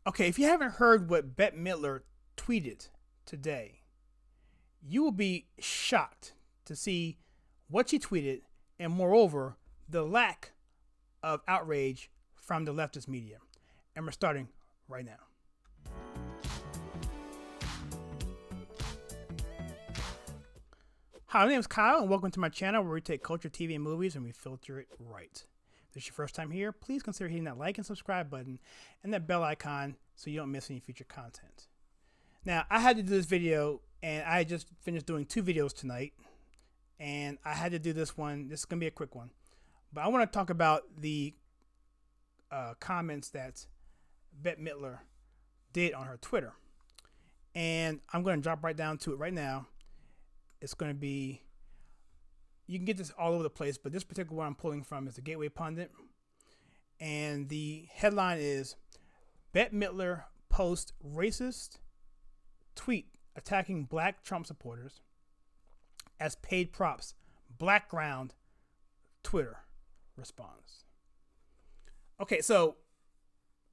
Okay, if you haven't heard what Bette Midler tweeted today, you will be shocked to see what she tweeted and, moreover, the lack of outrage from the leftist media. And we're starting right now. Hi, my name is Kyle, and welcome to my channel where we take culture, TV, and movies and we filter it right. If this is your first time here, please consider hitting that like and subscribe button and that bell icon so you don't miss any future content. Now, I had to do this video, and I just finished doing 2 videos tonight, and I had to do this one. This is going to be a quick one. But I want to talk about the comments that Bette Midler did on her Twitter. And I'm going to drop right down to it right now. It's going to be, you can get this all over the place, but this particular one I'm pulling from is the Gateway Pundit. And the headline is, Bette Midler posts racist tweet attacking black Trump supporters as paid props. Blackground Twitter responds. Okay, so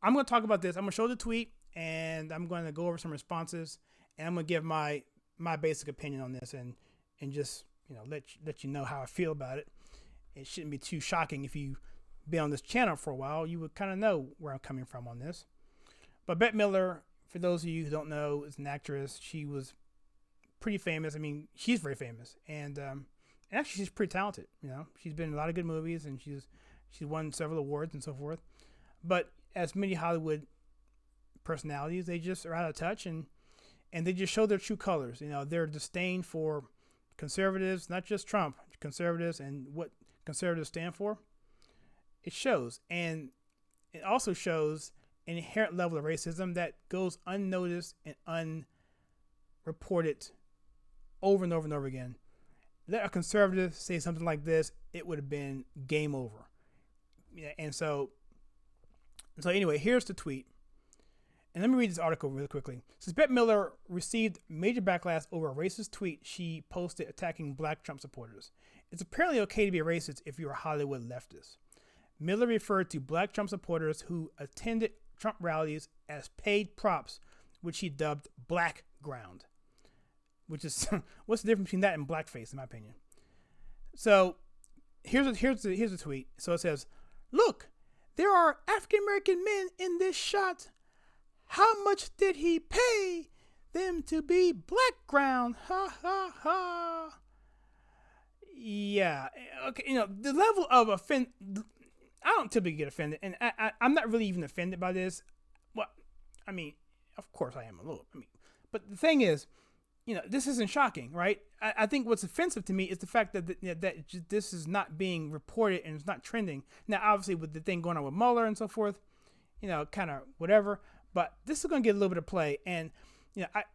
I'm going to talk about this. I'm going to show the tweet, and I'm going to go over some responses, and I'm going to give my basic opinion on this, and just let you know how I feel about it. It shouldn't be too shocking. If you've been on this channel for a while, you would kind of know where I'm coming from on this. But Bette Midler, for those of you who don't know, is an actress. She was pretty famous. I mean, she's very famous, and actually she's pretty talented. She's been in a lot of good movies, and she's won several awards and so forth. But as many Hollywood personalities, they just are out of touch, and they just show their true colors. Their disdain for conservatives, not just Trump, conservatives and what conservatives stand for. It shows, and it also shows an inherent level of racism that goes unnoticed and unreported over and over and over again. Let a conservative say something like this, it would have been game over. And so anyway, here's the tweet. And let me read this article really quickly. It says, Bette Midler received major backlash over a racist tweet she posted attacking black Trump supporters. It's apparently okay to be a racist if you're a Hollywood leftist. Midler referred to black Trump supporters who attended Trump rallies as paid props, which she dubbed blackground. Which is, what's the difference between that and blackface, in my opinion? So here's the tweet. So it says, look, there are African American men in this shot. How much did he pay them to be blackground? Ha ha ha. Yeah. Okay. The level of I don't typically get offended, and I'm not really even offended by this. Well, I mean, of course I am a little. But the thing is, this isn't shocking, right? I think what's offensive to me is the fact that this is not being reported and it's not trending. Now, obviously, with the thing going on with Mueller and so forth, kind of whatever. But this is going to get a little bit of play, and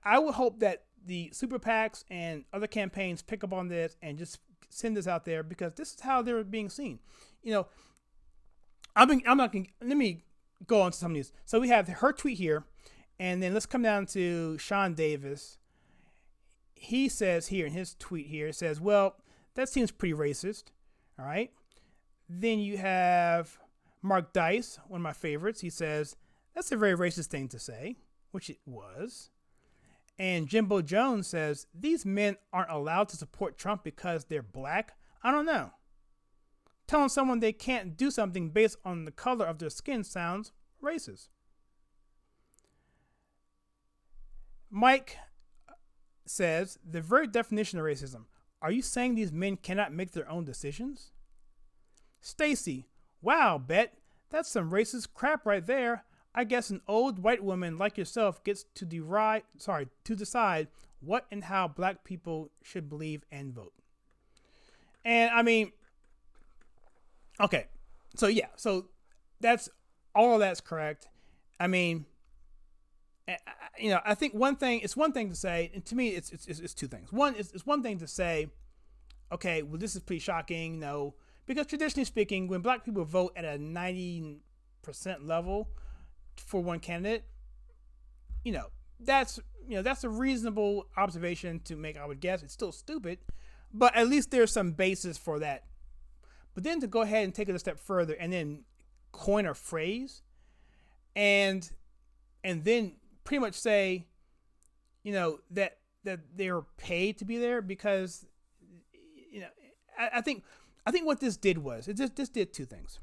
I would hope that the super PACs and other campaigns pick up on this and just send this out there, because this is how they're being seen. Let me go on to some of these. So we have her tweet here, and then let's come down to Sean Davis. He says here in his tweet here, it says, well, that seems pretty racist. All right. Then you have Mark Dice, one of my favorites. He says, that's a very racist thing to say, which it was. And Jimbo Jones says, these men aren't allowed to support Trump because they're black? I don't know. Telling someone they can't do something based on the color of their skin sounds racist. Mike says, the very definition of racism. Are you saying these men cannot make their own decisions? Stacy, wow, Bet, that's some racist crap right there. I guess an old white woman like yourself gets to decide what and how black people should believe and vote. And I mean, okay, so yeah, so that's all of that's correct. I mean, I think it's one thing to say, and to me, it's 2 things. One is it's one thing to say, okay, well, this is pretty shocking, because traditionally speaking, when black people vote at a 90% level for one candidate, that's a reasonable observation to make. I would guess it's still stupid, but at least there's some basis for that. But then to go ahead and take it a step further and then coin a phrase and and then pretty much say, that they're paid to be there because, I think what this did was this did two things.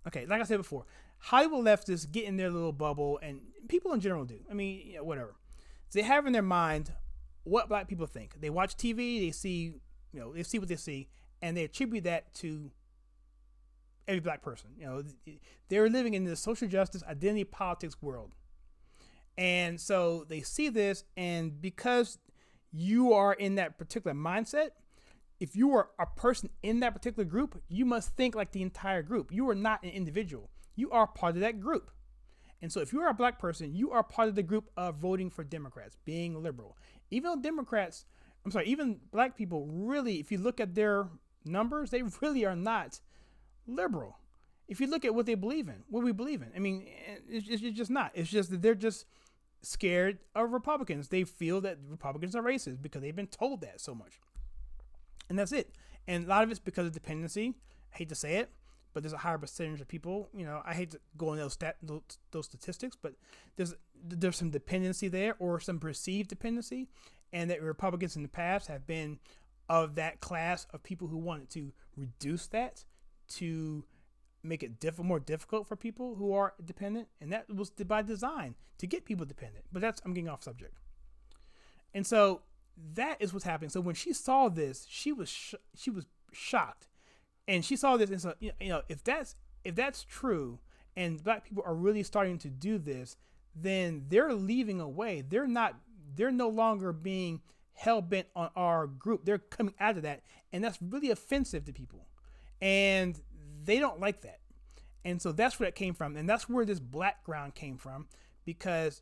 Okay, like I said before, Hollywood leftists get in their little bubble, and people in general do. I mean, whatever. They have in their mind what black people think. They watch TV, they see, they see what they see, and they attribute that to every black person. They're living in the social justice, identity politics world. And so they see this, and because you are in that particular mindset, if you are a person in that particular group, you must think like the entire group. You are not an individual. You are part of that group. And so if you are a black person, you are part of the group of voting for Democrats, being liberal. Even black people really, if you look at their numbers, they really are not liberal. If you look at what they believe in, what we believe in, I mean, it's just not. It's just that they're just scared of Republicans. They feel that Republicans are racist because they've been told that so much. And that's it. And a lot of it's because of dependency. I hate to say it, but there's a higher percentage of people. I hate to go on those statistics, but there's some dependency there, or some perceived dependency, and that Republicans in the past have been of that class of people who wanted to reduce that, to make it more difficult for people who are dependent, and that was by design to get people dependent. But I'm getting off subject. And so that is what's happening. So when she saw this, she was shocked, and she saw this, and so if that's true, and black people are really starting to do this, then they're leaving away. They're no longer being hell bent on our group. They're coming out of that, and that's really offensive to people, and they don't like that. And so that's where it came from, and that's where this blackground came from, because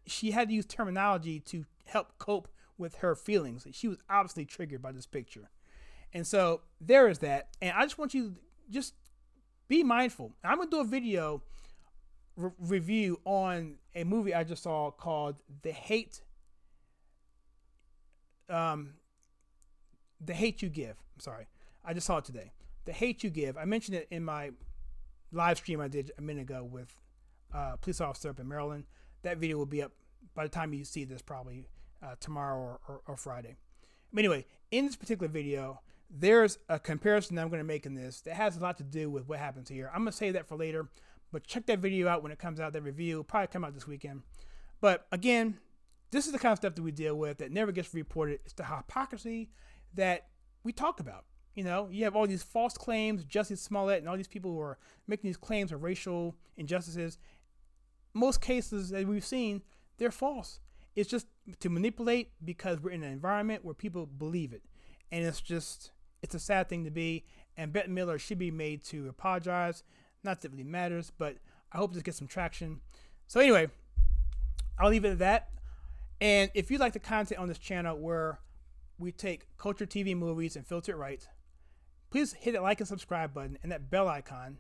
she had to use terminology to help cope with her feelings. She was obviously triggered by this picture. And so there is that. And I just want you to just be mindful. I'm going to do a video review on a movie I just saw called The Hate You Give. I'm sorry. I just saw it today. The Hate You Give. I mentioned it in my live stream I did a minute ago with a police officer up in Maryland. That video will be up by the time you see this, probably tomorrow or Friday. But anyway, in this particular video, there's a comparison that I'm going to make in this that has a lot to do with what happens here. I'm going to save that for later, but check that video out when it comes out. That review will probably come out this weekend. But again, this is the kind of stuff that we deal with that never gets reported. It's the hypocrisy that we talk about. You have all these false claims, Justice Smollett and all these people who are making these claims of racial injustices. Most cases that we've seen, they're false. It's just to manipulate, because we're in an environment where people believe it. And it's a sad thing to be. And Bette Midler should be made to apologize. Not that it really matters, but I hope this gets some traction. So anyway, I'll leave it at that. And if you like the content on this channel where we take culture, TV, movies, and filter it right, please hit that like and subscribe button and that bell icon,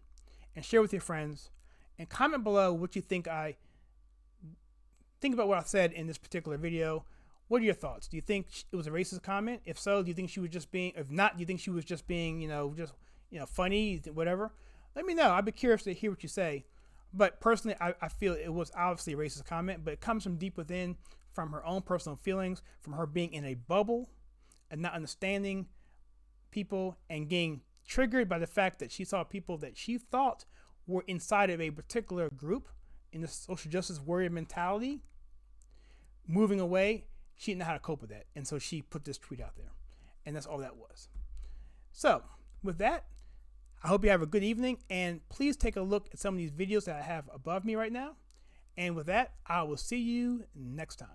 and share with your friends, and comment below what you think about what I said in this particular video. What are your thoughts? Do you think it was a racist comment? If so, do you think she was just being, if not, do you think she was just being, funny, whatever? Let me know. I'd be curious to hear what you say. But personally, I feel it was obviously a racist comment, but it comes from deep within, from her own personal feelings, from her being in a bubble and not understanding people, and getting triggered by the fact that she saw people that she thought were inside of a particular group in the social justice warrior mentality moving away. She didn't know how to cope with that, and so she put this tweet out there, and that's all that was. So with that, I hope you have a good evening, and please take a look at some of these videos that I have above me right now. And with that, I will see you next time.